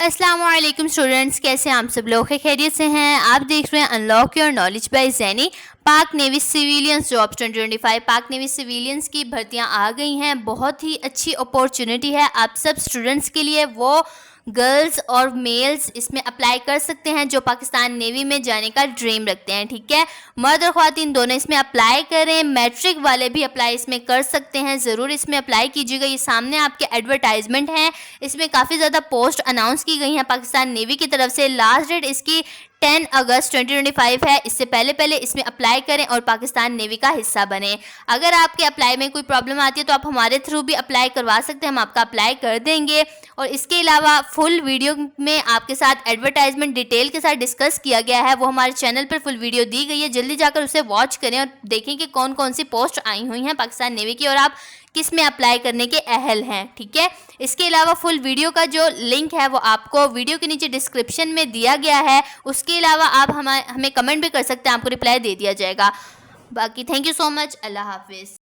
السلام علیکم اسٹوڈنٹس، کیسے ہیں آپ سب لوگ؟ خیریت سے ہیں؟ آپ دیکھ رہے ہیں انلاک یور نالج بائی زینی۔ پاک نیوی سویلینس جابس 2025 پاک نیوی سویلینس کی بھرتیاں آ گئی ہیں۔ بہت ہی اچھی اپورچونٹی ہے آپ سب اسٹوڈنٹس کے لیے۔ وہ گرلز اور میلز اس میں اپلائی کر سکتے ہیں جو پاکستان نیوی میں جانے کا ڈریم رکھتے ہیں، ٹھیک ہے؟ مرد اور خواتین دونوں اس میں اپلائی کریں۔ میٹرک والے بھی اپلائی اس میں کر سکتے ہیں، ضرور اس میں اپلائی کیجیے گا۔ یہ سامنے آپ کے ایڈورٹائزمنٹ ہیں، اس میں کافی زیادہ پوسٹ اناؤنس کی گئی ہیں پاکستان نیوی کی طرف سے۔ لاسٹ ڈیٹ اس کی 10 اگست 2025 ہے۔ اس سے پہلے اس میں اپلائی کریں اور پاکستان نیوی کا حصہ بنیں۔ اگر آپ کے اپلائی میں کوئی پرابلم آتی ہے تو آپ ہمارے تھرو بھی اپلائی کروا سکتے ہیں، ہم آپ کا اپلائی کر دیں گے۔ اور اس کے علاوہ فل ویڈیو میں آپ کے ساتھ ایڈورٹائزمنٹ ڈیٹیل کے ساتھ ڈسکس کیا گیا ہے، وہ ہمارے چینل پر فل ویڈیو دی گئی ہے، جلدی جا کر اسے واچ کریں اور دیکھیں کہ کون کون سی پوسٹ آئی ہوئی ہیں پاکستان نیوی کی اور آپ کس میں اپلائی کرنے کے اہل ہیں، ٹھیک ہے؟ اس کے علاوہ فل ویڈیو کا جو لنک ہے وہ آپ کو ویڈیو کے نیچے ڈسکرپشن میں دیا گیا ہے۔ اس کے علاوہ آپ ہمیں کمنٹ بھی کر سکتے ہیں، آپ کو رپلائی دے دیا جائے گا۔ باقی تھینک یو سو مچ، اللہ حافظ۔